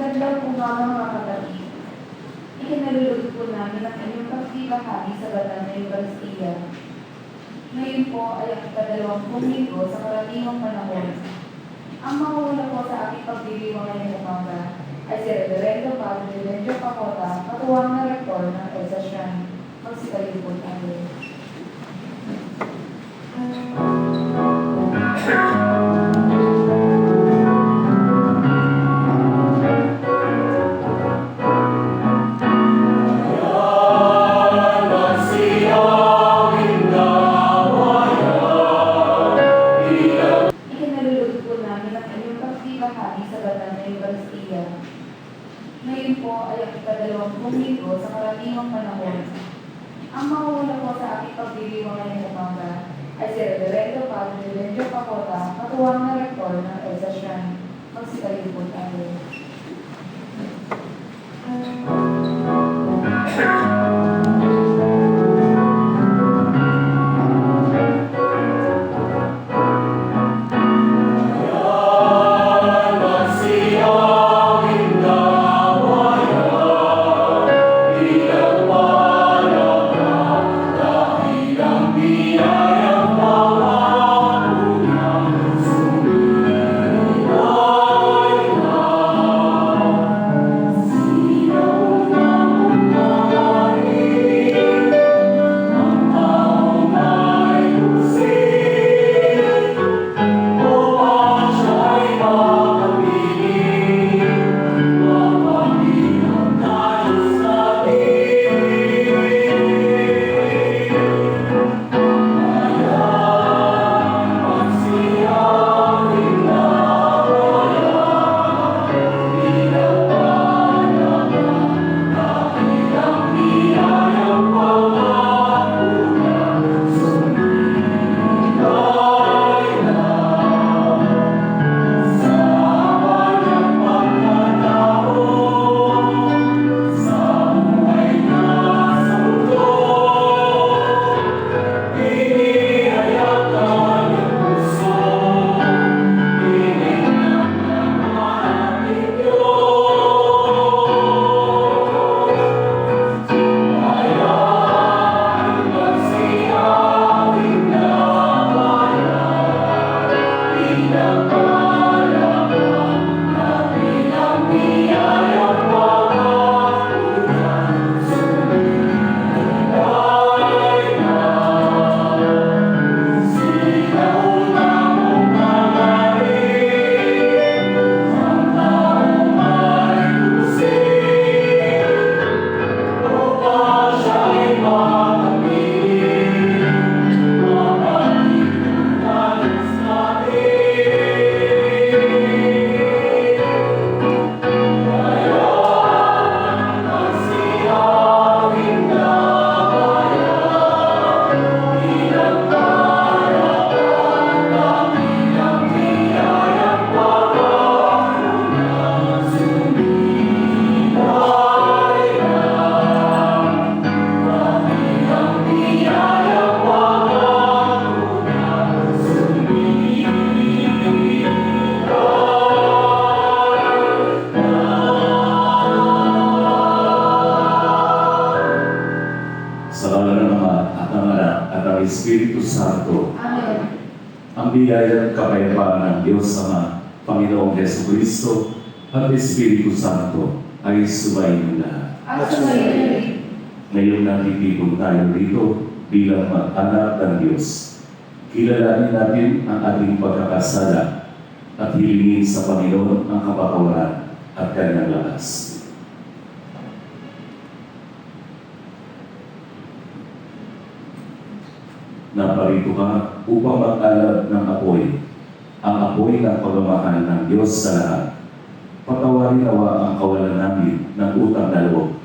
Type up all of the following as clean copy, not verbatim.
Magandang umaga mga kapatid. Ikinalulugod po namin ang inyong pagbibahagi sa banal na Eucharistia. Ngayon po ay ang ika-20 linggo sa karaniwang panahon. Ang mangunguna po sa aking pagdiriwang ngayong umaga ay si Reverendo Padre Benjo Pacota, katuwang na rektor ng EDSA Shrine. Magsipayo po tayo. Ngayon po ay ang ika-20 linggo sa karaniwang panahon. Ang mangunguna po sa aking pagdiriwang ngayong umaga ay si Reverendo Padre Benjo Pacota, katuwang na rektor ng EDSA Shrine. Magsipayo po tayo. Espiritu Santo. Amen. Ang biyaya at kapayapaan ng Diyos Ama, Panginoong Jesucristo, at Espiritu Santo ay sumayin lahat. At sumayin rin. Ngayon natitipon tayo rito bilang mag-anak ng Diyos. Kilalanin natin ang ating pagkakasala at hilingin sa Panginoon ang kapatawaran at kanyang lakas. Naparito ka upang mag-alab ng apoy, ang apoy ng pagmamahal ng Diyos sa lahat. Patawarin nawa ang kawalan namin ng utang na loob.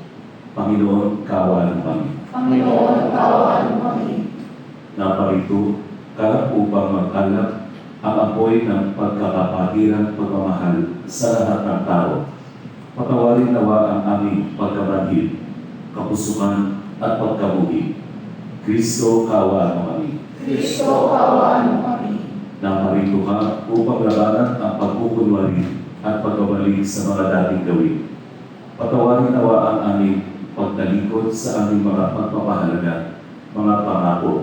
Panginoon, kaawaan mo kami. Panginoon, kaawaan mo kami. Naparito ka upang mag-alab ang apoy ng pagkakapakirang pagmamahal sa lahat ng tao. Patawarin nawa ang aming pagkabanhid, kapusukan at pagkamuhi. Kristo, kaawaan mo kami. Kristo, kaawaan mo kami. Naparito ka upang labanan ang pagkukunwari at pagbabalik sa mga dating gawin. Patawarin nawa ang aming pagtalikod sa aming mga pagpapahalaga, mga pangako.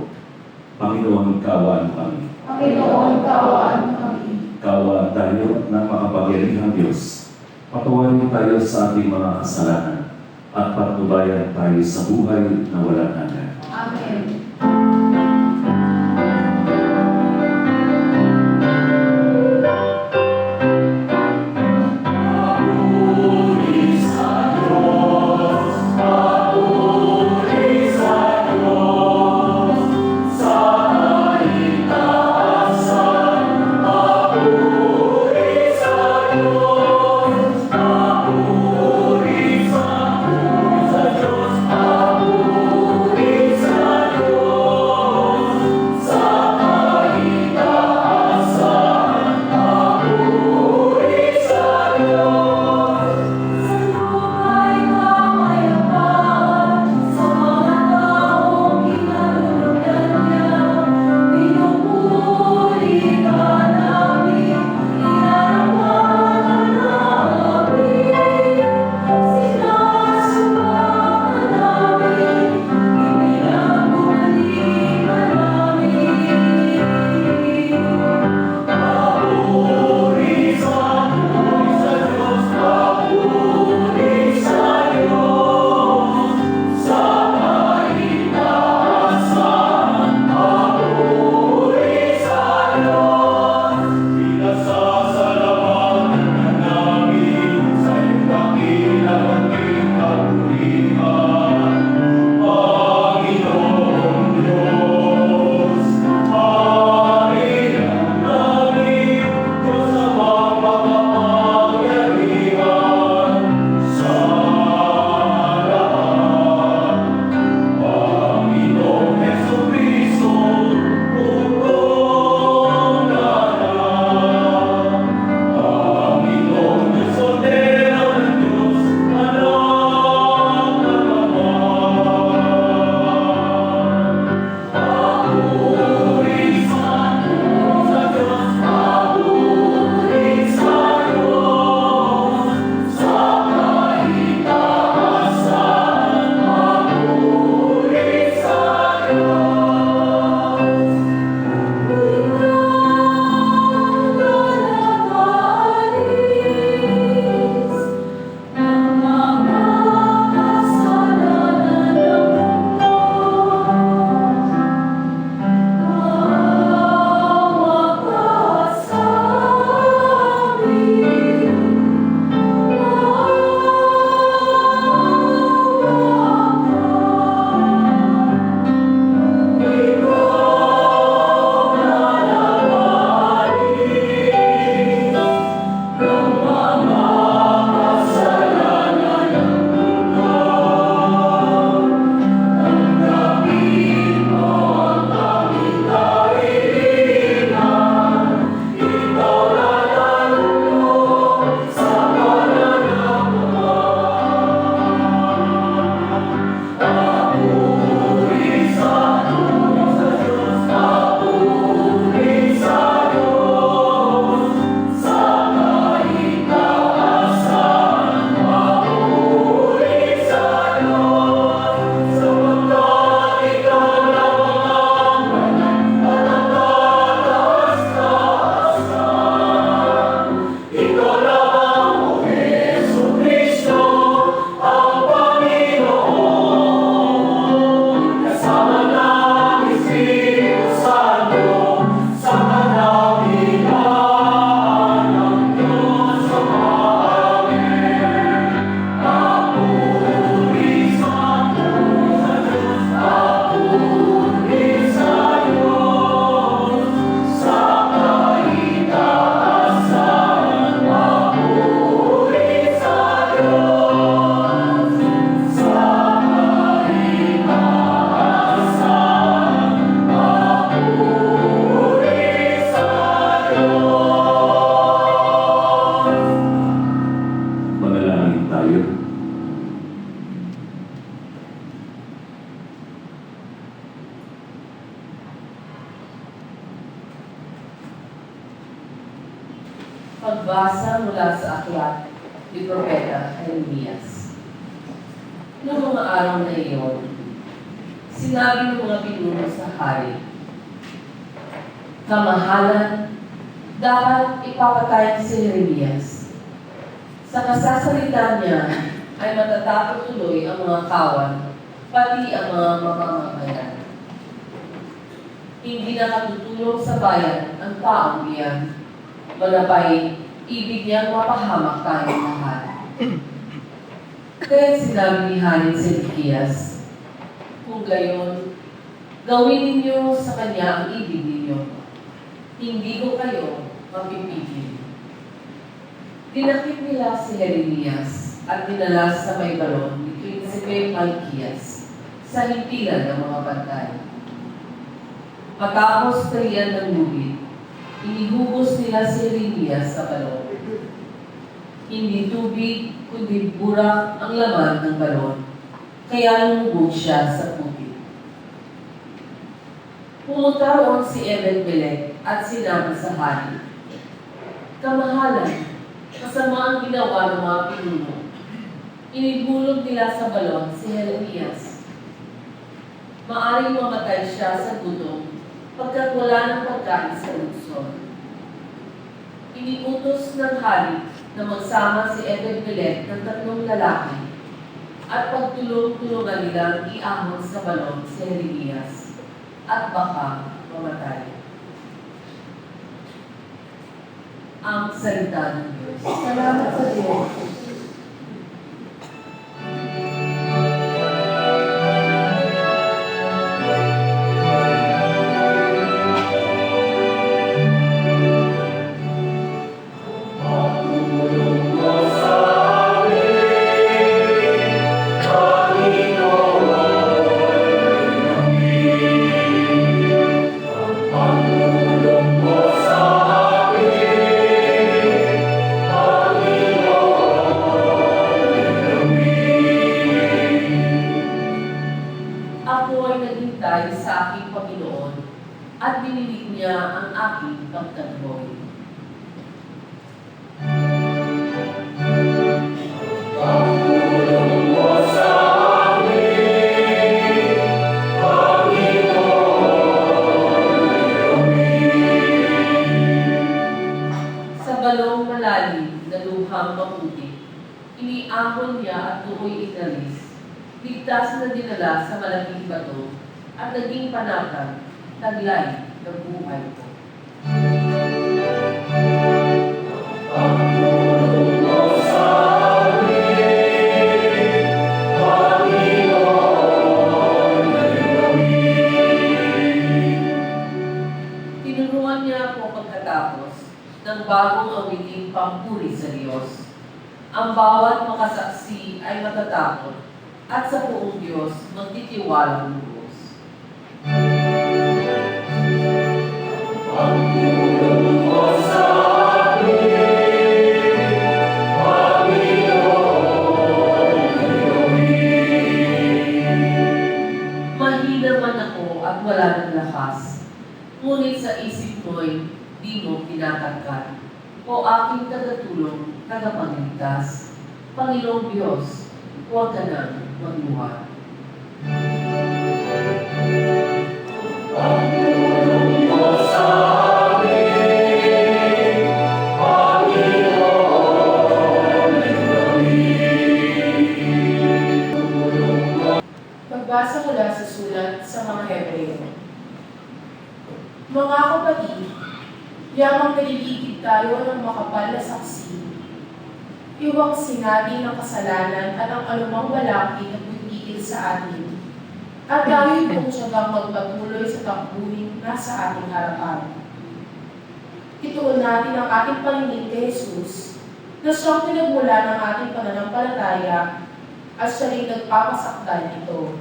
Panginoon, kaawaan mo kami. Panginoon, kaawaan mo kami. Kaawaan tayo ng makapangyarihang Diyos. Patawarin tayo sa ating mga kasalanan at patnubayan tayo sa buhay na walang hanggan. Amen. Pagbasa mula sa aklat ni Propeta Jeremias. Noong mga araw na iyon, sinabi ng mga pinuno sa hari, kamahalan, dapat ipapatay si Jeremias. Sa kasasalita niya ay matatapos tuloy ang mga kawan, pati ang mga mamamayan. Hindi nakatutulong sa bayan ang taong iyan. Manapay, ibig niyang mapahamak tayong lahat. Kaya sinabi ni Haring Sedekias, kung gayon, gawin ninyo sa kanya ang ibig ninyo. Hindi ko kayo mapipigil. Dinakip nila si Jeremias at dinala sa may balon ni Prinsipe Malkias sa himpilan ng mga bantay. Matapos talian ng lubid, inihubos nila si Jeremias sa balon. Hindi tubig, kundi burak ang laman ng balon, kaya lumubog siya sa tubig. Pumunta roon si Ebed-Melech at sinabi sa hari, kamahalan, kasama ang ginawa ng mga pinuno. Inihulog nila sa balon si Jeremias. Maaring mamatay siya sa gutom pagkat wala ng pagkain sa lungsod. Iniutos ng hari na magsama si Ebed-Melech ng 3 lalaki at pagtulong-tulungan nilang iahon sa balon si Jeremias at baka mamatay. Ang salita ng Diyos. Salamat sa Diyos. Ako ay naghintay sa aking Panginoon at binilig niya ang aking pagtatboy. Sa balong malalim na luhang maputi, iniahon niya at tukoy inalis. Ligtas na dinala sa malaking bato at naging panatag, taglay ng buhay ko. Tinuruan niya ako pagkatapos ng bagong awiting pampuri sa Diyos. Ang bawat makasaksi ay matatakot at sa buong Diyos magtitiwalang lubos. Mahina man ako at wala ng lakas, ngunit sa isip mo'y di mo kinakangkan. O aking tagatulong, tagapagligtas, Panginoong Diyos, huwag ka nang magluha. Pagbasa mula sa sulat sa mga Hebreo. Mga kapatid, yamang naliligid tayo ng makapal na saksi. Iwang sinabi ng kasalanan at ang anumang balaki na pipigil sa atin. At tayo'y kung siyang magpatuloy sa takbuhin na sa ating harapan. Ituon natin ang ating paningin kay Jesus na siyang pinagmula ng ating pananampalataya at siya rin nagpapasakdal nito.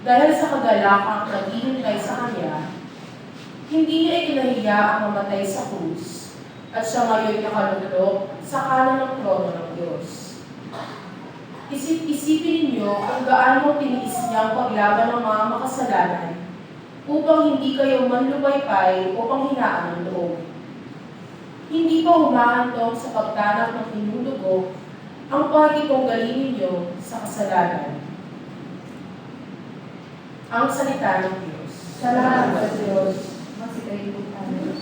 Dahil sa kagalakang naghihintay sa Kanya, hindi niya ikinahiya ang mamatay sa krus at siya ngayon nakalulok sa kanan ng trono ng Diyos. Isipin ninyo kung gaano tiniis niya ang paglaban ng mga makasalanan upang hindi kayo manlubaypay o panghinaan ng loob. Hindi ba humahantong sa pagganap ng tinulugo ang pakikipanggaling ninyo sa kasalanan? Ang salita ng Diyos. Salamat sa Diyos. Masigay po tayo.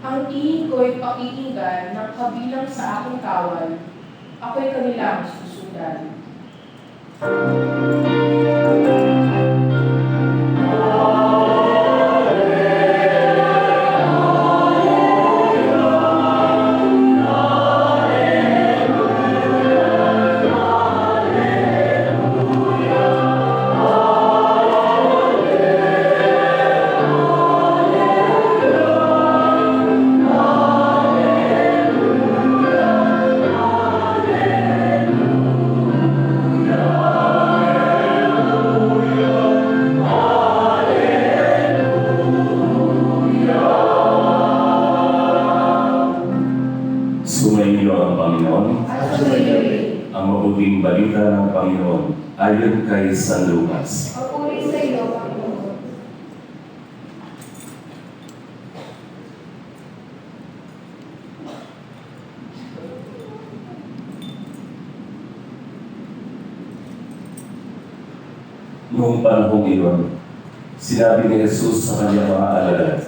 Ang tingin ko'y pakikinggan ng kabilang sa aking kawal, ako'y kanilang susundan. Sumainyo ang Panginoon. At sumayoy. Ang mabuting balita ng Panginoon ayon kay San Lucas. Papuri sa iyo, Panginoon. Noong panahong iyon, sinabi ni Jesus sa kanyang mga alagad,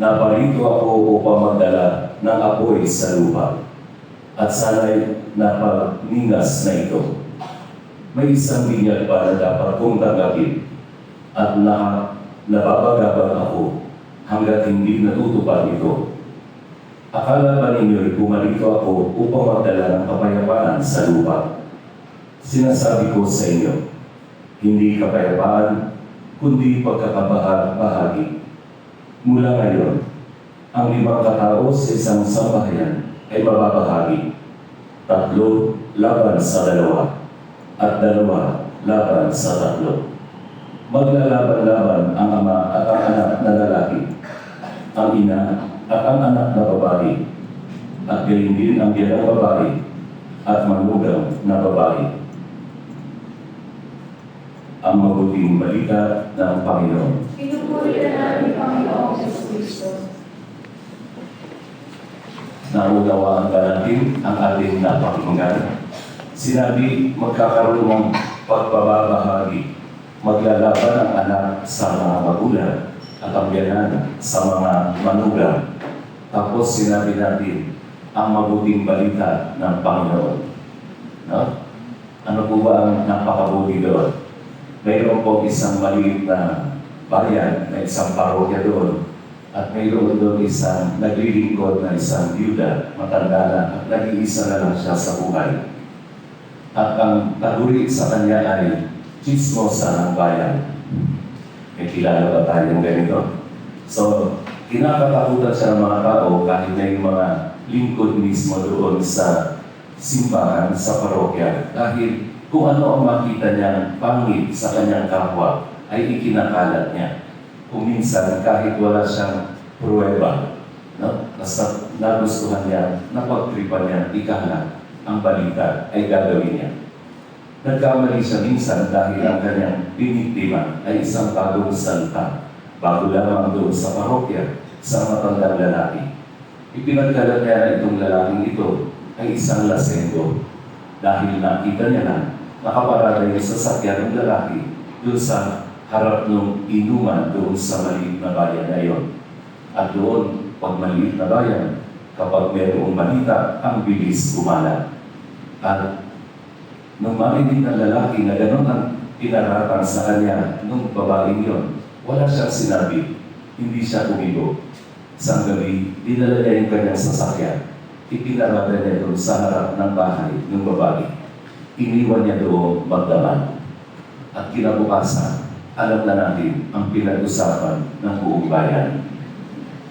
"Naparito ako upang magdala ng apoy sa lupa, at sana'y napagningas na ito. May isang binyag pa na dapat kong tanggapin, at nababagabag ako hanggat hindi natutupad ito. Akala ba ninyo'y pumarito ako upang magdala ng kapayapaan sa lupa? Sinasabi ko sa inyo, hindi kapayapaan, kundi pagkakabahagi. Mula ngayon, ang 5 katao sa isang sambahayan ay mababahagi. 3 laban sa 2, at 2 laban sa 3. Maglalaban-laban ang ama at ang anak na lalaki, ang ina at ang anak na babae, at gayon din ang biyanang babae at manugang na babae." Ang mabuting balita ng Panginoon. Pinupuri ka namin, Panginoong Kristo. Naunawaan ba natin ang ating napakinggan? Sinabi, magkakaroon ng pagbabahagi. Maglalaban ang anak sa mga magulang at ang biyanan sa mga manugang. Tapos sinabi natin, ang mabuting balita ng Panginoon. No? Ano po ba ang napakabuti doon? Mayroon po isang maliit na bayan na isang parokya doon. At mayroon doon isang naglilingkod na isang byuda, matanda na, at nag-iisa na lang siya sa buhay. At ang taguri sa kanya ay chismosa ng bayan. May kilala ba tayong ganito? So, kinakatakutan siya ng mga tao kahit may mga lingkod mismo doon sa simbahan, sa parokya. Dahil kung ano ang makita niyang pangit sa kanyang kapwa, ay ikinakalat niya. Kung minsan, kahit wala siyang pruweba, no? Basta nagustuhan niya, napagtripan niya, ikalat, ang balita ay gagawin niya. Nagkamali siya minsan dahil ang kanyang biniktima ay isang bagong salta, bago lamang doon sa parokya, sa matandang lalaki. Ipinagkalat niya na itong lalaking ito ay isang lasenggo dahil nakita niya na nakaparada yung sasakyan ng lalaki doon sa harap ng inuman doon sa maliit na bayan na iyon. At doon, pag maliit na bayan, kapag mayroong balita, ang bilis kumalat. At nung marinig ng lalaki na gano'n ang pinaratan sa kanya nung babaeng yon, wala siyang sinabi, hindi siya kumibo. Isang gabi, dinala niya yung kanyang sasakyan. Ipinarada niya doon sa harap ng bahay ng babae. Iniwan niya doon magdamag. At kinabukasan, alam na natin ang pinag-usapan ng buong bayan.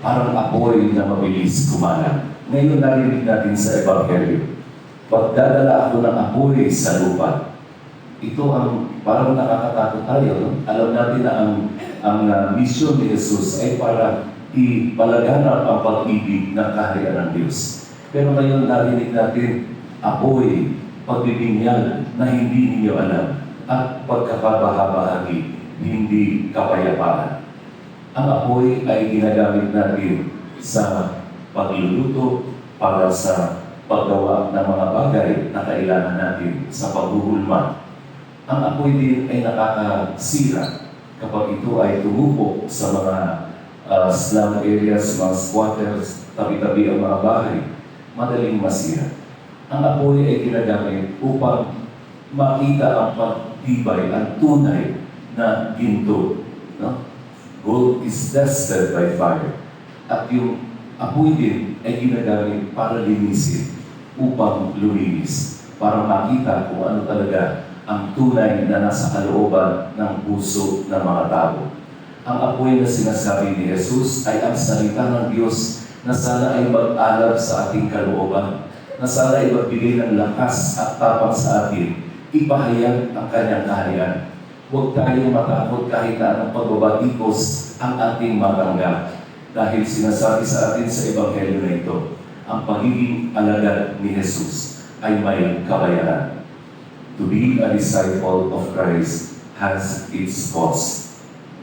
Parang apoy na mabilis kumalat. Ngayon narinig natin sa Ebanghelyo, pagdadala ako ng apoy sa lupa. Ito ang parang nakakatakot tayo. No? Alam natin na ang mission ni Jesus ay para ipalaganap ang pag-ibig ng kaharian ng Diyos. Pero ngayon narinig natin apoy, pagbibinyag na hindi ninyo alam, at pagkakabahabahagi, hindi kapayapaan. Ang apoy ay ginagamit natin sa pagluluto para sa paggawa ng mga bagay na kailangan natin sa paghuhulma. Ang apoy din ay nakakasira kapag ito ay tumubo sa mga slum areas, mga squatters, tabi-tabi ang mga bahay, madaling masira. Ang apoy ay ginagamit upang makita ang pagtibay, ang tunay na ginto. No? Gold is tested by fire. At yung apoy din ay ginagamit para linisin, upang luminis, para makita kung ano talaga ang tunay na nasa kalooban ng puso ng mga tao. Ang apoy na sinasabi ni Jesus ay ang salita ng Diyos na sana ay mag-alab sa ating kalooban, na sana ay magbigay ng lakas at tapang sa atin, ipahayag ang kanyang kaharian. Huwag tayong matakot kahit na anong pagbabatikos ang ating matanggap. Dahil sinasabi sa atin sa Ebanghelyo na ito, ang pagiging alagad ni Jesus ay may kabayaran. To be a disciple of Christ has its cost.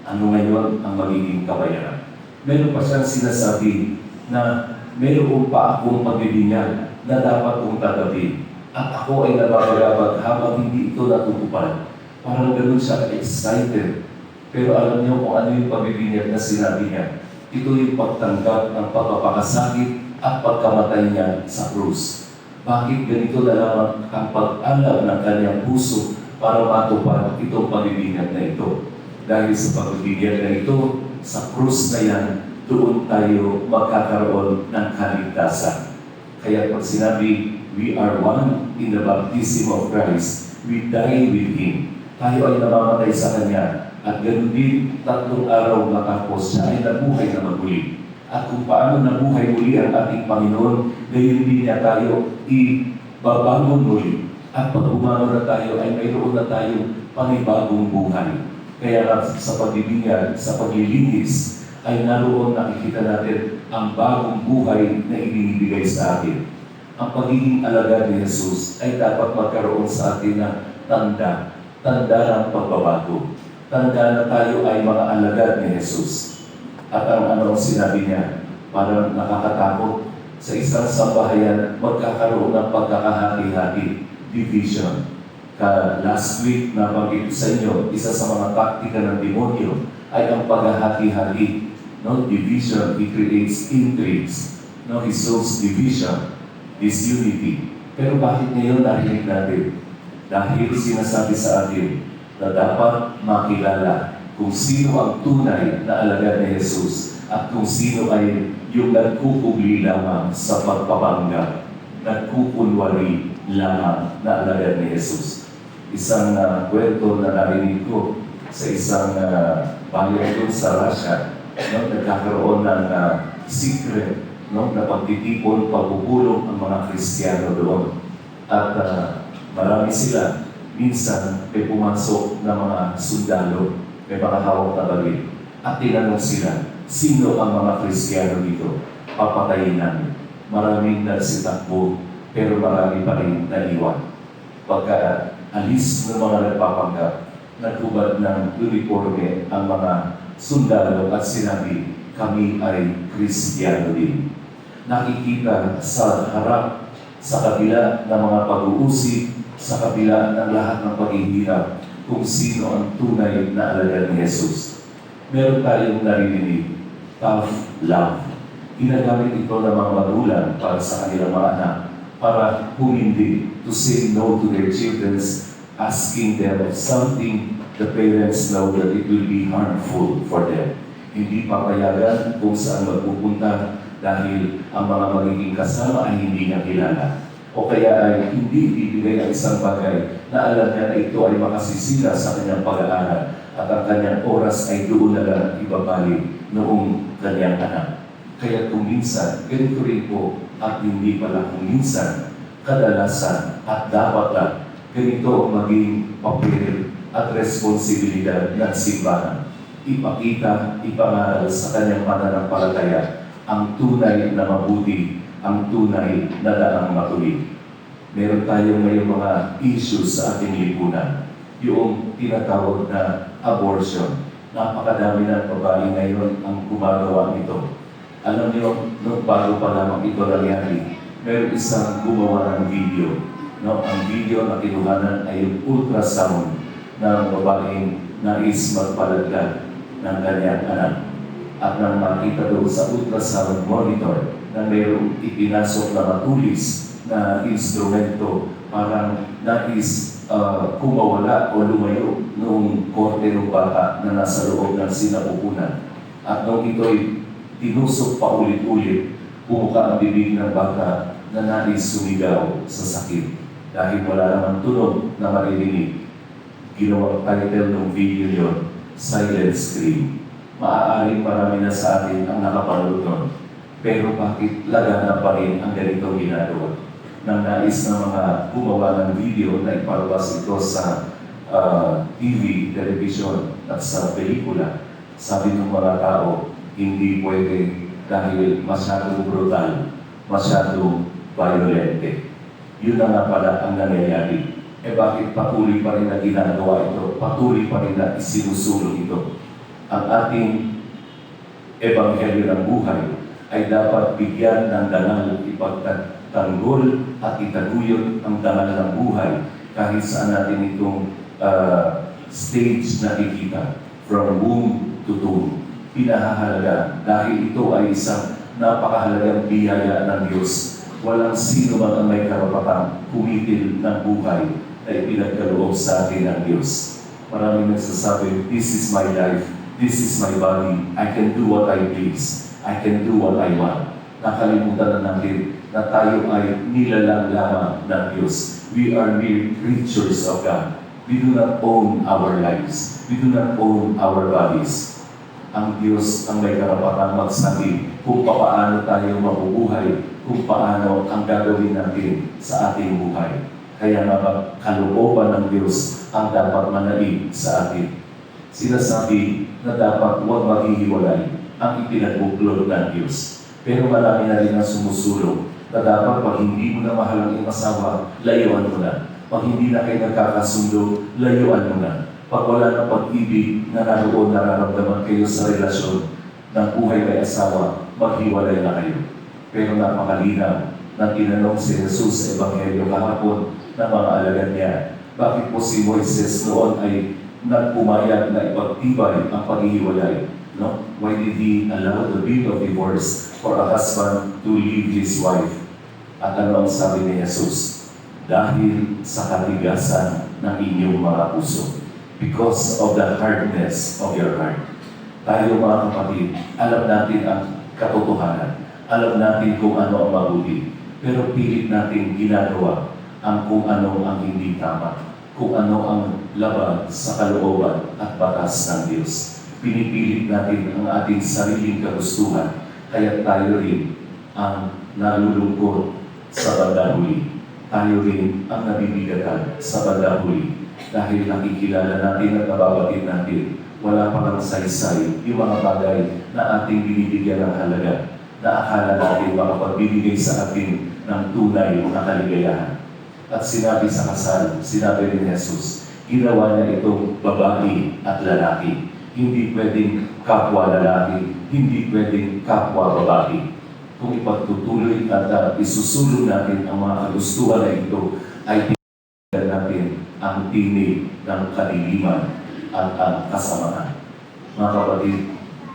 Ano ngayon ang magiging kabayaran? Meron pa siyang sinasabi na meron pa akong pagbibinyag na dapat kong tagapin. At ako ay nababagabag habang hindi ito natutupad. Parang gano'n siya excited. Pero alam niyo kung ano yung pagbibinyag na sinabi niya. Ito yung pagtanggap ng pagpapakasakit at pagkamatay niya sa krus. Bakit ganito na lamang ang pag-alab ng kanyang puso para matupad itong pagbibinyag na ito? Dahil sa pagbibinyag na ito, sa krus na yan, doon tayo magkakaroon ng kaligtasan. Kaya pag sinabi, we are one in the baptism of Christ, we die with Him. Tayo ay namamatay sa Kanya. At ganoon din, 3 araw matapos siya ay nabuhay na maguli. At kung paano nabuhay muli ang ating Panginoon, gayon din niya tayo ibabangon muli. At pag bumangon na tayo, ay mayroon na tayong panibagong buhay. Kaya sa pagbibinyag, sa paglilinis, ay naroon nakikita natin ang bagong buhay na ibinibigay sa atin. Ang pagiging alagad ni Jesus ay dapat magkaroon sa atin ng tanda ng pagbabago. Tanda na tayo ay mga alagad ni Jesus. At ang sinabi niya, parang nakakatakot, sa isang sambahayan, magkakaroon ng pagkakahati-hati, division. Last week, nabanggit sa inyo, isa sa mga taktika ng demonyo ay ang paghahati-hati. No? Division, he creates intrigues. No? He sows division, disunity. Pero bakit ngayon narinig natin? Dahil sinasabi sa atin na dapat makilala kung sino ang tunay na alagad ni Jesus at kung sino ay yung nagkukubli lamang sa pagpapanggap, nagkukunwari lamang na alagad ni Jesus. Isang kwento na narinig ko sa isang bayan doon sa Russia, no, nagkakaroon ng secret, no, na pagtitipon, pagbubulong ang mga Kristiyano doon. At marami sila. Minsan, may pumasok na mga sundalo, may mga hawak na baril. At tinanong sila, sino ang mga Kristiyano dito? Papatayin namin. Maraming nagsitakbo, pero marami pa rin naiwan. Pagka alis ng mga nagpapanggap, naghubad ng uniforme ang mga sundalo at sinabi, kami ay Kristiyano din. Nakikita sa harap, sa kabila ng mga pag-uusig, sa kabila ng lahat ng paghihirap, kung sino ang tunay na alagad ni Jesus. Meron tayong naririnig, tough love. Ginagamit ito ng mga magulang para sa kanilang mga anak, para humindi, to say no to their children, asking them of something the parents know that it will be harmful for them. Hindi papayagan kung saan magpupunta dahil ang mga magiging kasama ay hindi niya kilala. O kaya ay hindi ibibigay ang isang bagay na alam niya na ito ay makasisira sa kanyang pag-aaral at ang kanyang oras ay doon na lang ibabalik noong kanyang anak. Kaya kung minsan, ganito rin po at hindi pala kung minsan, kadalasan at dapat lang ganito maging papel at responsibilidad ng simbahan. Ipakita, ipangaral sa kanyang pananampalataya ang tunay na mabuti, ang tunay na daang matuwid. Meron tayong ngayong mga issues sa ating lipunan. Yung tinatawag na abortion. Napakadami ng babae ngayon ang gumagawa nito. Alam niyo, nung bago pa lamang ito nangyari, meron isang gumawa ng video. No? Ang video na kinuhanan ay yung ultrasound ng babaeng nais magpalaglag ng kanyang anak. At nang makita doon sa ultrasound monitor na mayroong ipinasok na matulis na instrumento parang nais kumawala o lumayo noong korte ng bata na nasa loob ng sinapupunan. At nung ito'y tinusok pa ulit-ulit, bumuka ang bibig ng bata na nais sumigaw sa sakit. Dahil wala namang tunog na maririnig. Ginawang title ng video yun, Silent Scream. Maaaring marami na sa atin ang nakapanood nun. Pero bakit lagana pa rin ang ganitong ginagawa? Nang nais ng mga gumawa ng video na ipalabas ito sa TV, television at sa pelikula, sabi ng mga tao, hindi pwede dahil masyadong brutal, masyadong violente. Yun na nga pala ang nangyayari. Bakit patuloy pa rin na ginagawa ito? Patuloy pa rin na isinusulong ito. Ang ating ebanghelyo ng buhay ay dapat bigyan ng dangal, ipagtanggol at itaguyod ang dangal ng buhay kahit saan natin itong stage nakikita from womb to tomb. Pinahahalaga dahil ito ay isang napakahalagang biyaya ng Diyos. Walang sino man ang may karapatang kumitil ng buhay na ipinagkaloob sa atin ng Diyos. Maraming nagsasabi, this is my life. This is my body. I can do what I please. I can do what I want. Nakalimutan na natin na tayo ay nilalang lamang ng Diyos. We are mere creatures of God. We do not own our lives. We do not own our bodies. Ang Diyos ang may karapatang magsabi kung paano tayo mabubuhay, kung paano ang gagawin natin sa ating buhay. Kaya nga kalooban ng Diyos ang dapat manaig sa atin. Sinasabi na dapat huwag maghihiwalay ang ipinagbuklod ng Diyos. Pero marami na rin ang sumusulong na dapat pag hindi mo na mahal ang iyong asawa, layuan mo na. Pag hindi na kayo nagkakasundo, layuan mo na. Pag wala na pag-ibig na naroon nararamdaman kayo sa relasyon ng buhay kay asawa, maghiwalay na kayo. Pero napakalinaw na tinanong si Jesus sa Ebanghelyo kahapon ng mga alagad niya, bakit po si Moises noon ay nagpumayag na ipagtibay ang paghihiwalay? No? Why did he allow the bill of divorce for a husband to leave his wife? At ano ang sabi ni Jesus? Dahil sa katigasan ng inyong mga puso. Because of the hardness of your heart. Tayo mga kapatid, alam natin ang katotohanan. Alam natin kung ano ang mabuti. Pero pilit natin ginagawa ang kung ano ang hindi tama. Kung ano ang laban sa kalooban at batas ng Diyos. Pinipilit natin ang ating sariling kagustuhan. Kaya tayo rin ang nalulungkot sa bandang huli. Tayo rin ang nabibigatan sa bandang huli. Dahil nakikilala natin at nababatid natin, wala pa lang saysay yung mga bagay na ating binibigyan ng halaga, na akala natin makapagbibigay sa atin ng tunay na kaligayahan. At sinabi sa kasal, sinabi ni Jesus, ginawa niya itong babae at lalaki. Hindi pwedeng kapwa lalaki, hindi pwedeng kapwa babae. Kung ipagtutuloy at isusulong natin ang mga kagustuhan na ito, ay natin ang tinig ng kadiliman at ang kasamaan. Mga kapatid,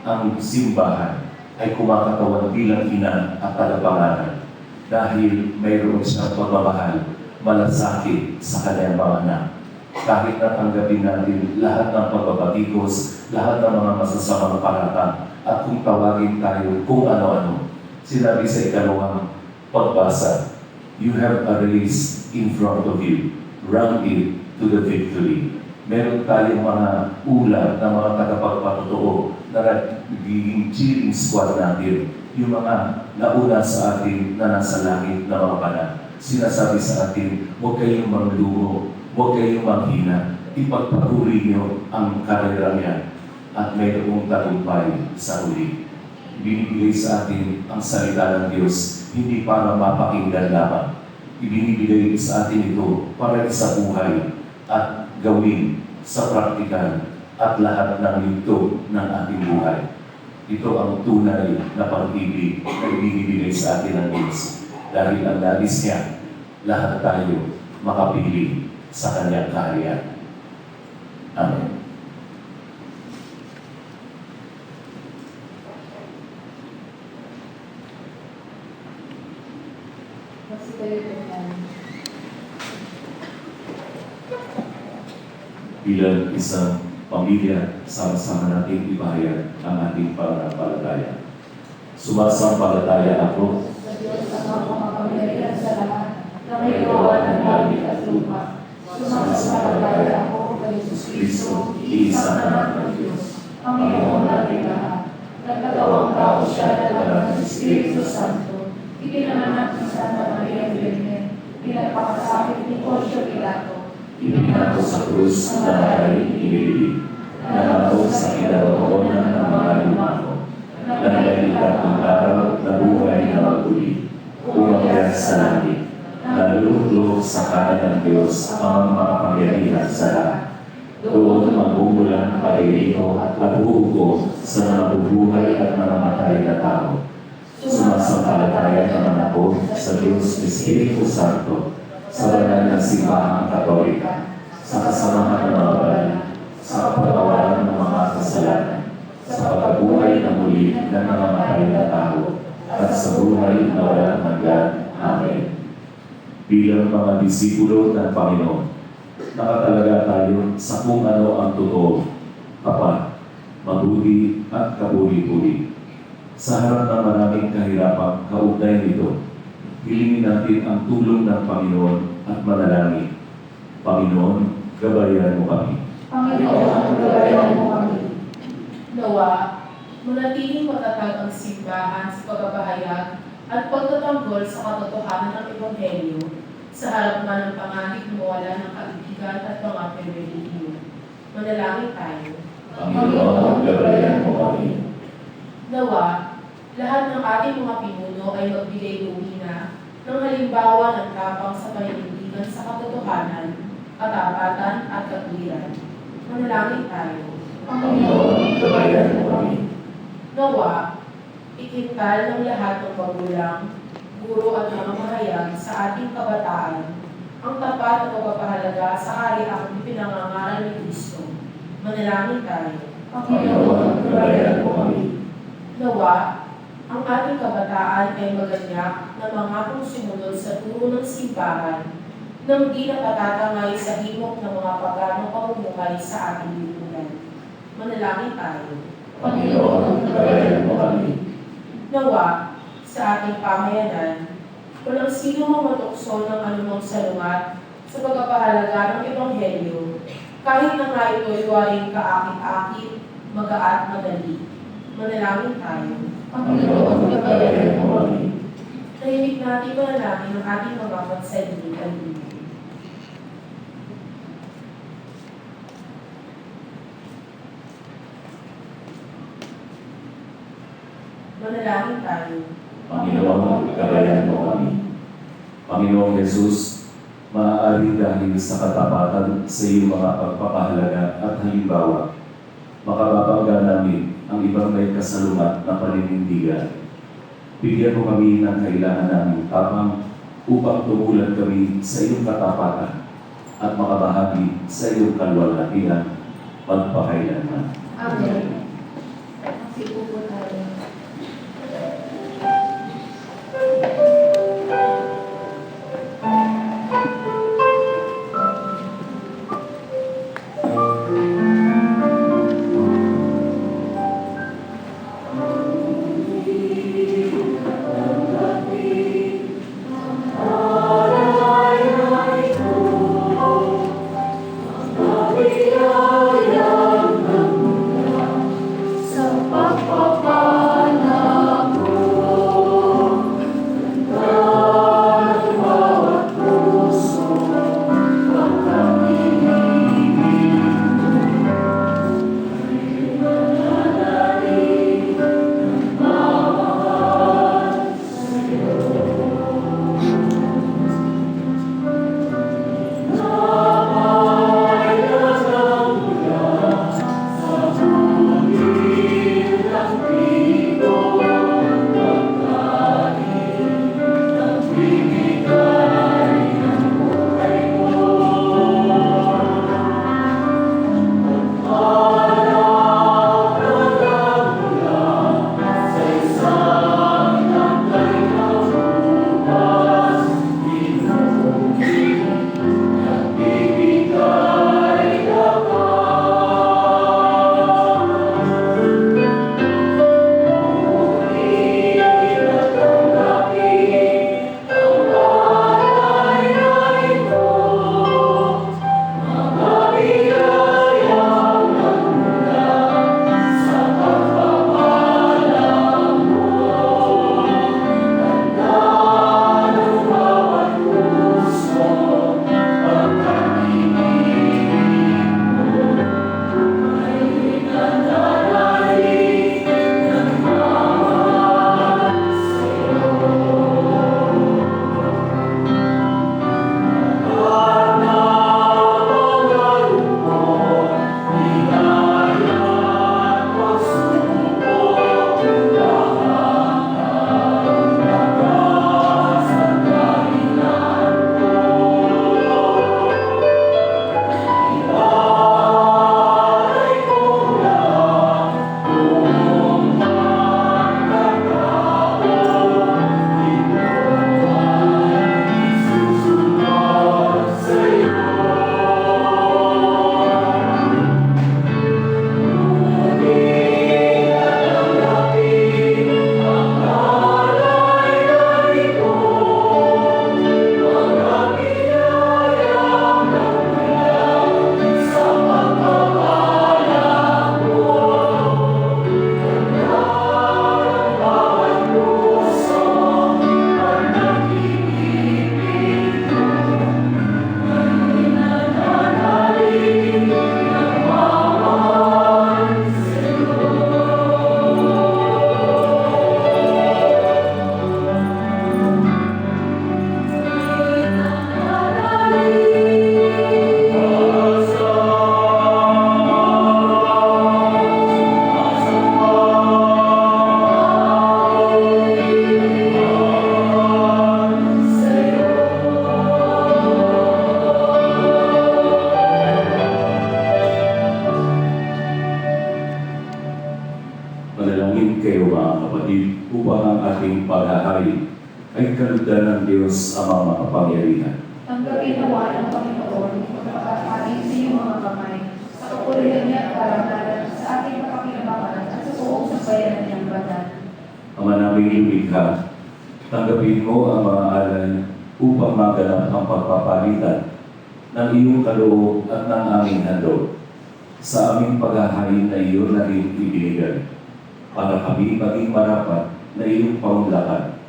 ang simbahan ay kumakatawan bilang ina at tagapangalan dahil mayroon siyang pagmamahal, malasakit sa kanyang mga anak. Kahit natanggapin natin lahat ng pagbabatikos, lahat ng mga masasamang paratang, at kung tawagin tayo kung ano-ano. Sinabi sa ikalawang pagbasa, you have a race in front of you. Run it to the victory. Meron tayong mga ulat na mga tagapagpatotoo na nagiging cheering squad natin. Yung mga nauna sa atin na nasa langit na mga banal. Sinasabi sa atin, huwag kayong magluho, huwag kayong manghina. Ipagpatuloy niyo ang karera niya at mayroong tagumpay sa uli. Binibigay sa atin ang salita ng Diyos, hindi para mapakinggan lamang. Ibinibigay sa atin ito para sa buhay at gawin sa praktikal at lahat ng yugto ng ating buhay. Ito ang tunay na pag-ibig na ibinibigay sa atin ng Diyos. Dahil ang nais niya, lahat tayo makapili sa kanyang kaharian. Amen. Kasi kayo po yan. Bilang isang pamilya, sama-sama natin ibahayag ang ating pananampalataya. Sumasampalataya ako Sa Diyos ang makapangyarihan sa lahat na may gawa ng langit at lupa. Sumasampalataya ako kay Jesus Cristo, iisang anak ng Diyos, Panginoon nating lahat. Nagkatawang tao siya dalawa ng Espiritu Santo. Ipinanganak ni Santa Maria Virgen. Pinagpakasakit ni Poncio Pilato. Ipinako sa krus ang naray inilibig. Nanakaw sa kinaroonan ng mga lumako. Nangyayari ang araw na buhay na maguli. Umakyat sa langit. Naluluklok sa kanan ng Diyos ang mga pangyarihan sa lahat. Doon magmumulan pairino at huhukom sa nabubuhay at namamatay na tao. Sumasampalataya naman ako sa Diyos Espiritu Santo, sa banal na simbahang Katolika, sa kasamahan ng mga banal, sa kapatawaran ng mga kasalanan, sa pagkabuhay na muli ng namamatay na tao, at sa buhay na walang hanggan. Amen. Bilang mga disipulo ng Panginoon, nakatalaga tayo sa kung ano ang totoo, tapat, mabuti at kabuli-buli. Sa harap ng maraming kahirapang kaugnay nito, hilingin natin ang tulong ng Panginoon at manalangin. Panginoon, gabayan mo kami. Panginoon, gabayan mo kami. Nawa, manatiling matatag ang simbahan sa pagpapahayag at pagtatanggol sa katotohanan ng Ebanghelyo sa harap man ng panganib mawala ng kaibigan at mga pribilehiyo. Manalangin tayo. Panginoon, gabayan mo kami. Nawa, lahat ng ating mga pinuno ay magbigay lumina ng halimbawa ng tapang sa paninindigan sa katotohanan, katapatan at katwiran. Manalangin tayo. Panginoon, gabayan mo kami. Nawa, ikintal ng lahat ng magulang, guro at mga mahayag sa ating kabataan ang tapat na pagpapahalaga sa kahariang ipinangangaral ni Kristo. Manalangin tayo. Panginoon, gabayan mo kami. Nawa, ang ating kabataan ay maganyak na mangakong sumunod sa turo ng simbahan nang di nakatatangay sa himok ng mga paganong pamumuhay sa ating lipunan. Manalangin tayo. Panginoon, gabayan mo kami. Nawa, sa ating pamayanan, walang sino mang matukso ng anumang salungat sa pagpapahalaga ng Ebanghelyo, kahit na nga ito'y waring kaakit-akit, magaat madali. Manalangin tayo. Panginoon, gabayan mo kami. Tahimik natin manalangin ang ating mga pagsalitan. Manalangin tayo. Panginoon, gabayan mo kami. Panginoong Jesus, maaari dahil sa katapatan sa iyong mga pagpapahalaga at halimbawa, makababangga namin ang ibang may kasalungat na paninindigan. Bigyan mo kami ng kailangan namin tapang upang tumulan kami sa iyong katapatan at makabahagi sa iyong kalwalhatian magpakailanman. Amen. Magsipo po tayo. Kalugdan ng Diyos ang mga makapangyarihan. Tanggapin nawa ng Panginoon ang pagkakain sa iyong mga kamay, sa kapurihan niya at karangalan, sa ating kapakinabangan at sa buong sambayanan niyang banal. Ama naming lumikha, tanggapin mo ang mga alay upang maganap ang pagpapalitan ng iyong kaloob at ng aming handog sa aming paghahain na iyon na rin ibinigay para kami maging marapat na iyong paunlakan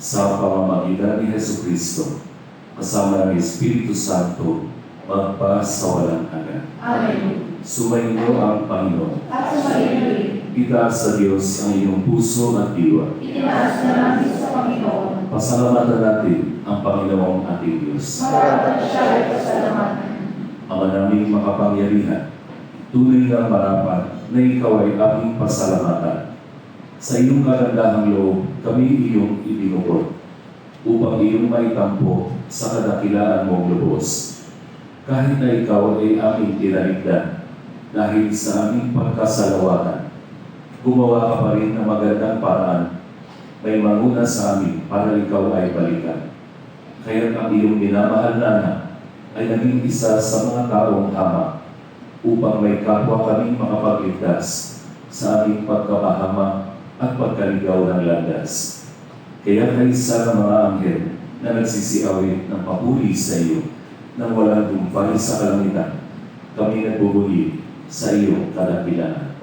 sa pamamagitan ni Jesucristo kasama ng Espiritu Santo magpa sa walang hanggan. Amen. Sumainyo ang Panginoon. At sumayin rin, Itaas sa Diyos ang iyong puso at diwa. itinaas na natin sa Panginoon. Pasalamatan natin ang Panginoong ating Diyos. Marapat siya ay pasalamatan. Ama naming makapangyarihan, tunay na marapat na ikaw ay aming pasalamatan. Sa iyong kagandahang loob, kami iyong ibinukod upang iyong maitampo sa kadakilaan mong lubos. Kahit na ikaw ay aming tinaligdan dahil sa aming pagkasalawatan, gumawa ka pa rin ng magandang paraan. May manguna sa amin para ikaw ay balikan. Kaya ang iyong minamahal na anak ay naging isa sa mga taong hamak upang may kapwa kaming makapagligtas sa aming pagkapahama at pagkaligaw ng landas. Kaya kaisa ng mga anghel na nagsisiawit ng papuri sa iyo nang walang tumpay sa kalangitan, kami nagbubuli sa iyong kadakilaan.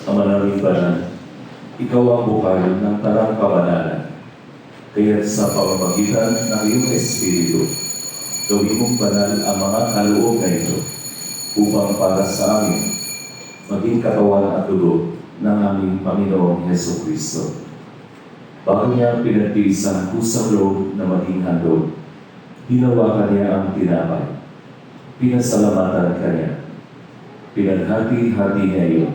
Ama naming banal, ikaw ang bukal ng tarang kabanalan. Kaya sa pamamagitan ng iyong Espiritu, gawin mong banal ang mga kaloob na ito upang para sa amin maging katawan at dugo ng aming Panginoong Jesucristo. Bago niya pinagtiis ang kusang loob na maging handog, hinawakan niya ang tinapay. Pinasalamatan kanya. Pinaghati-hati niya iyon.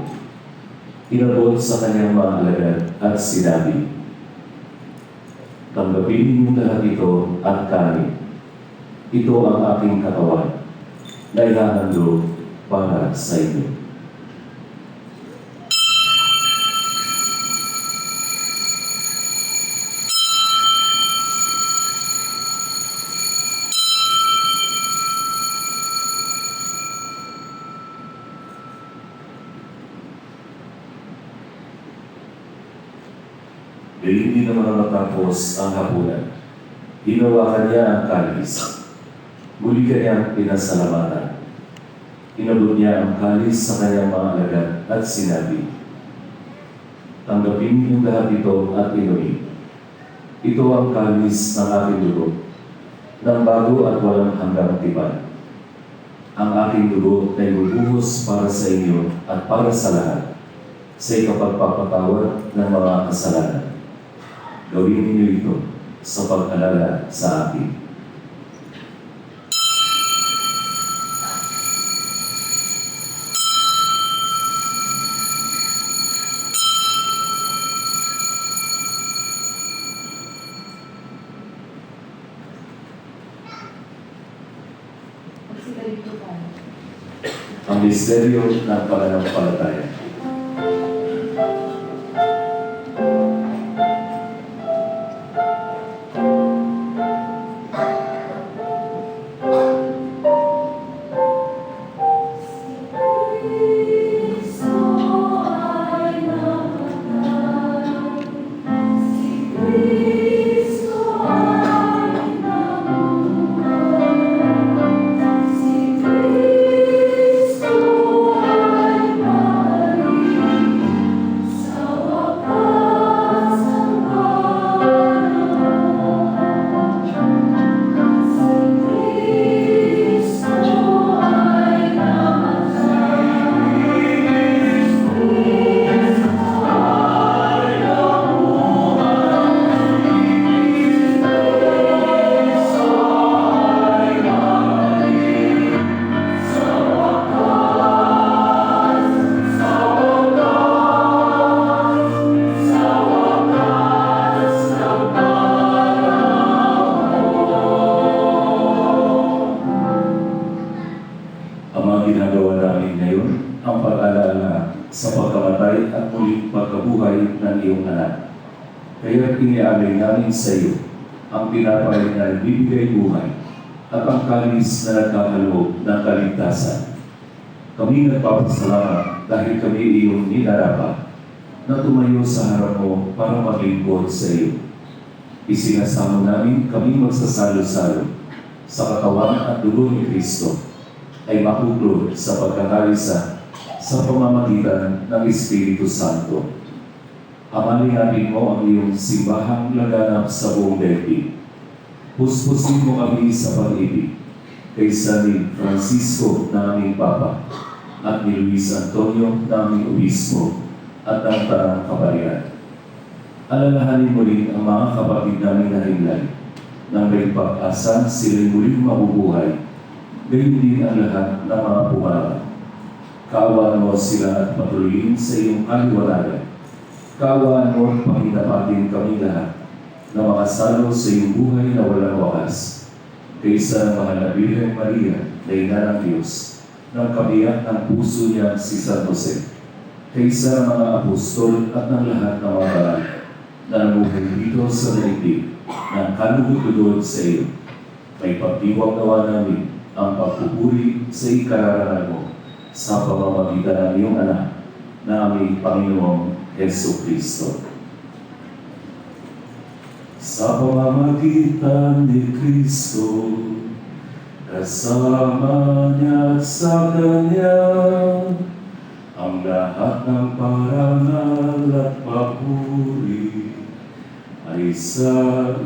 Inabot sa kanyang mga alagad at sinabi, tanggapin ninyong lahat ito at kanin. Ito ang aking katawan na ihahandog para sa inyo. Dahil hindi naman matapos ang hapunan, hinawakan niya ang kalis. Muli kanyang pinasalamatan. Inabot niya ang kalis sa kanyang mga alagad at sinabi, tanggapin niyo lahat ito at inumin. Ito ang kalis ng aking dugo, ng bago at walang hanggang tipan. Ang aking dugo ay bubuhos para sa inyo at para sa lahat, sa ikapagpapatawad ng mga kasalanan. Gawin ninyo ito sa pag-alala sa akin. Magsigalit po tayo. misteryo ng pananampalataya. Ang mga ginagawa namin ngayon, ang pag-alala sa pagkamatay at muling pagkabuhay ng iyong anak. Kaya iniaalay namin sa iyo ang pinapay na nagbibigay buhay at ang kalis na nagkakaloob ng kaligtasan. Kami nagpapasalamat dahil kami iyong ninarapat na tumayo sa harap mo para maglingkod sa iyo. Isinasamo namin kami magsasalo-salo sa katawan at dugo ni Kristo ay makuklod sa pagkakalisa sa pamamagitan ng Espiritu Santo. Amalingapin mo ang iyong simbahang laganap sa buong daigdig. Puspusin mo kami sa pag-ibig kaysa ni Francisco na aming Papa at ni Luis Antonio na aming Obispo at ang Tarang Kaparian. Alalahanin mo rin ang mga kapatid namin na rinlay nang may pag-asa sila'y muling mabubuhay. Gayon din ang lahat ng mga pumaraan. Kaawaan mo sila at patuloyin sa iyong kaliwanagan. Kaawaan mo at panginapatin kami lahat na makasalo sa iyong buhay na walang wakas. Kaysa ng mahal na Birhen Maria na ina ng Diyos, ng kabiyak ng puso niya si San Jose. Kaysa ng mga apostol at ng lahat ng mga banal na namuhay dito sa daigdig ng kalugod-lugod sa iyo. May pagdiwang nawa namin ang pagpupuri sa ikararangan mo sa pamamagitan ng iyong anak na aming Panginoong Heso Kristo. Sa pamamagitan ni Kristo, kasama niya at sa Kanya, ang lahat ng parangal at papuri ay sa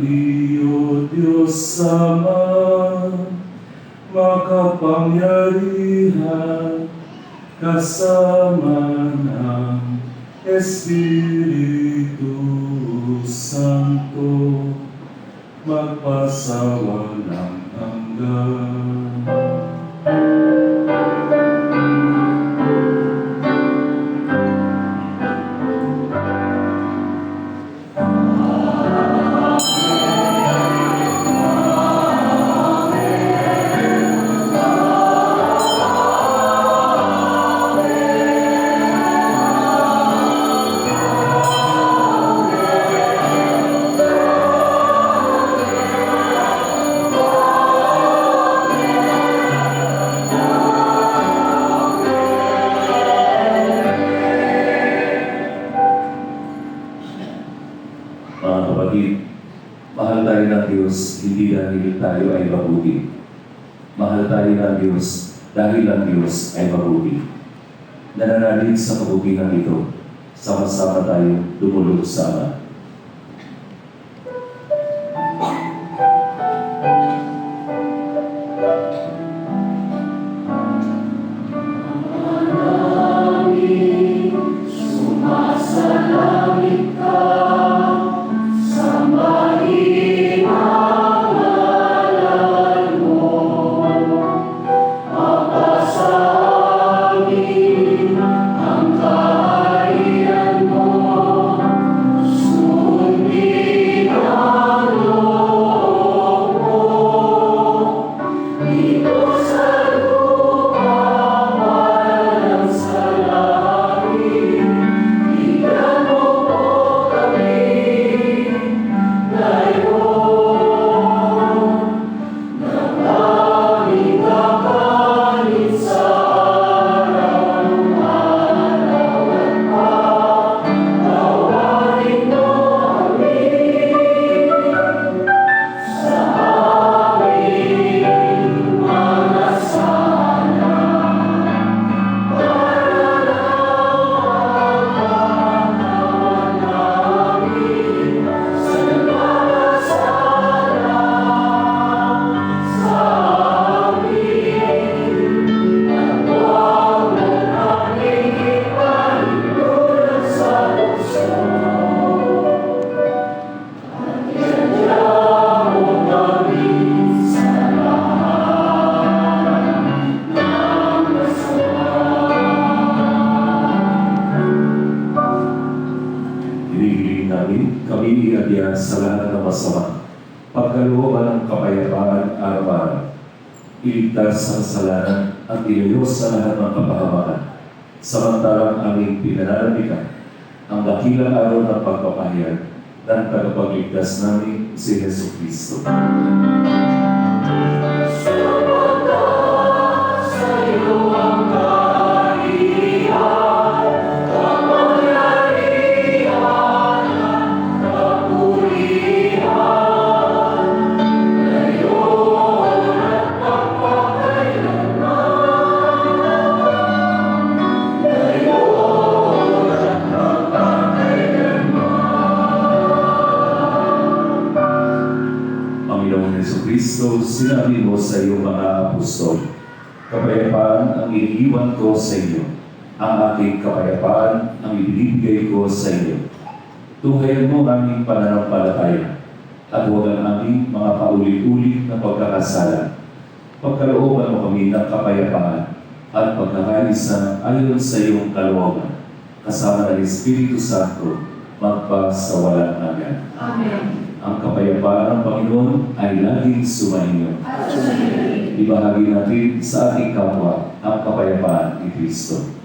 iyo, Diyos Ama, makapangyarihan, kasama ng Espiritu Santo, magpasawalang hanggan. Mga kapatid, mahal tayo ng Diyos hindi dahil tayo ay mabuti. Mahal tayo ng Diyos dahil ang Diyos ay mabuti. Nananalig sa kabutihan ito, sama-sama tayo dumulog sa Ama. Ang kaharian mo pag-iiadya sa lahat ng masama, pagkalooban ng kapayapaan araw-araw, iligtas sa kasalanan at ilayos sa lahat ng kapahamakan. Samantalang aming pinananalikan ang dakilang araw ng pagpapahayag ng tagapagligtas namin si Hesus Kristo. Panginoong Jesucristo, sinabi mo sa iyong mga apostol, kapayapaan ang iniiwan ko sa inyo, ang aking kapayapaan ang ibinibigay ko sa inyo. Tunghayan mo aming pananampalataya at huwag ang aming mga paulit-ulit na pagkakasala. Pagkalooban mo kami ng kapayapaan at pagkakaisa ayon sa iyong kalooban, kasama ng Espiritu Santo, magpasawalang hanggan. Amen. Ang kapayapaan ng Panginoon ay laging sumainyo. At sumayin. Ibahagi natin sa ating kapwa ang kapayapaan ni Kristo.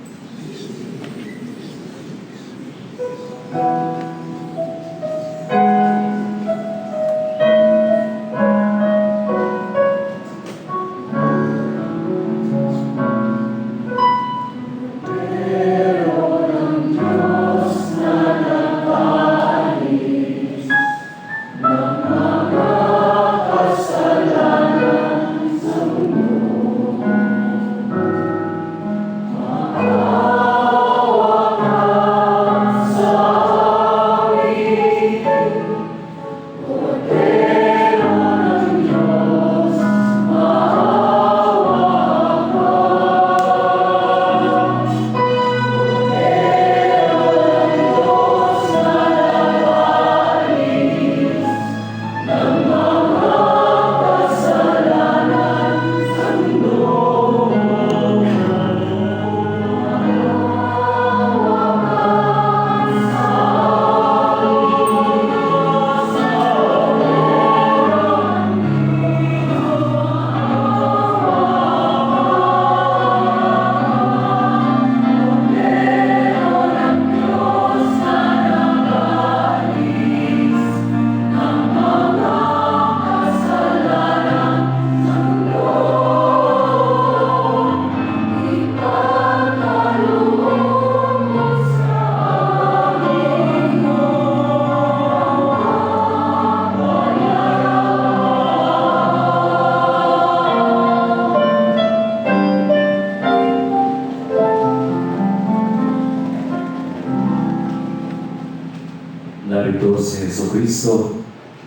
Narito si Jesucristo,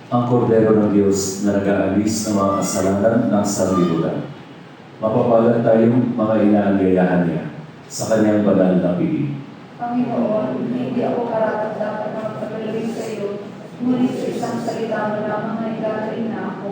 ang Kordero ng Diyos na nag-aalis ng mga kasalanan ng sanlibutan. Mapapalad tayong mga inaangyayahan niya sa kanyang banal na piling. Panginoon, hindi ako karapat-dapat na magpatuloy sa iyo, ngunit sa isang salita mo lamang ay gagawin na ako.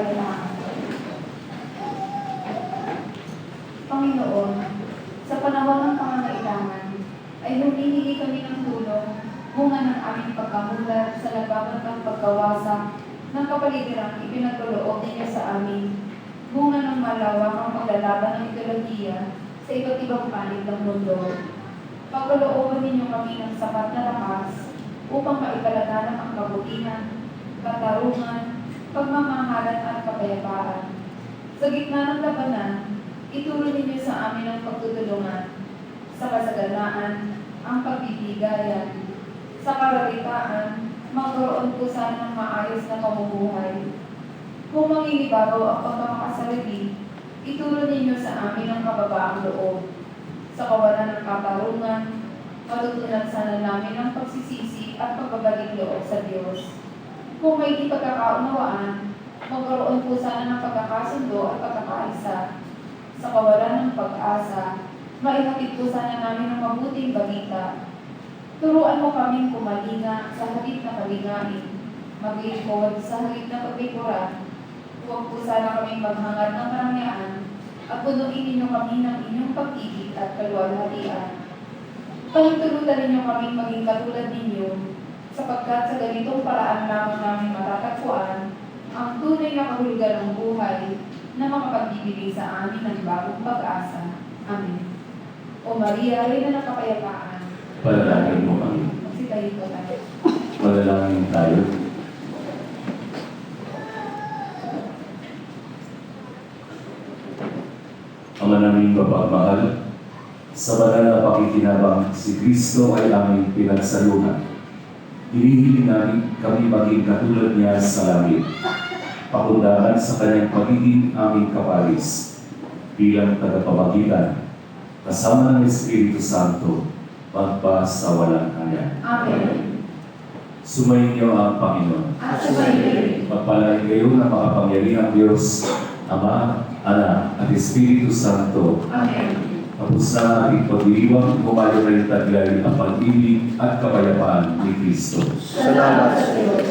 panalangin. Panginoon, sa panahon ng pangangailangan, ay humihingi kami ng tulong, bunga ng aming pagkamulat sa labanan ng pagkawasak ng kapaligiran ipinagkaloob ninyo sa amin, bunga ng malawakang paglalaban ng ideolohiya sa iba't ibang panig ng mundo. Pagkalooban ninyo kami ng sapat na lakas upang maipalaganap ang kabutihan, katarungan, pagmamahalan at kapayapaan. Sa gitna ng labanan, ituro ninyo sa amin ang pagtutulungan, sa kasaganaan, ang pagbibigayan, sa kararitaan, magkaroon po sana ng maayos na pamumuhay. Kung mangingibabaw ang pagkamakasarili, ituro ninyo sa amin ang kababaang loob. Sa kawalan ng katarungan, matutunan sana namin ang pagsisisi at pagbabalik loob sa Diyos. Kung may di pagkakaunawaan, magkaroon po sana ng pagkakasundo at pagkakaisa. Sa kawalan ng pag-asa, maihatid po sana namin ang mabuting balita. Turuan mo kaming kumalinga sa halip na kalingain, maglingkod sa halip na pagbikuran. Huwag po sana kaming maghangad ng karangyaan at punuin ninyo kami ng inyong pag-ibig at kaluwalhatian. Pahintulutan ninyo kaming maging katulad ninyo, sapagkat sa ganitong paraan lamang namin matatagpuan ang tunay na kahulugan ng buhay na makapagbibigay sa amin ng bagong pag-asa. Amen. O Maria, Reyna ng Kapayapaan, Panalangin mo kami. magsitayo po tayo. Panalangin tayo. Ama naming mapagmahal, sa banal na pakikinabang si Kristo ay aming pinagsaluhan. Hinihiling namin kami maging katulad niya sa langit, pakundangan sa kanyang pagiging aming kaparis, bilang tagapamagitan, kasama ng Espiritu Santo, magpa sa walang hanggan. Amen. Sumayin niyo ang Panginoon. At sumayin. Magpalain kayo ng makapangyarihang Diyos, Ama, Anak, at Espiritu Santo. Amen. Tapos na ang ating pag-iiwang, bumayo na yung taglay ang pag-ibig at kapayapaan ni Kristo. Salamat sa Diyos.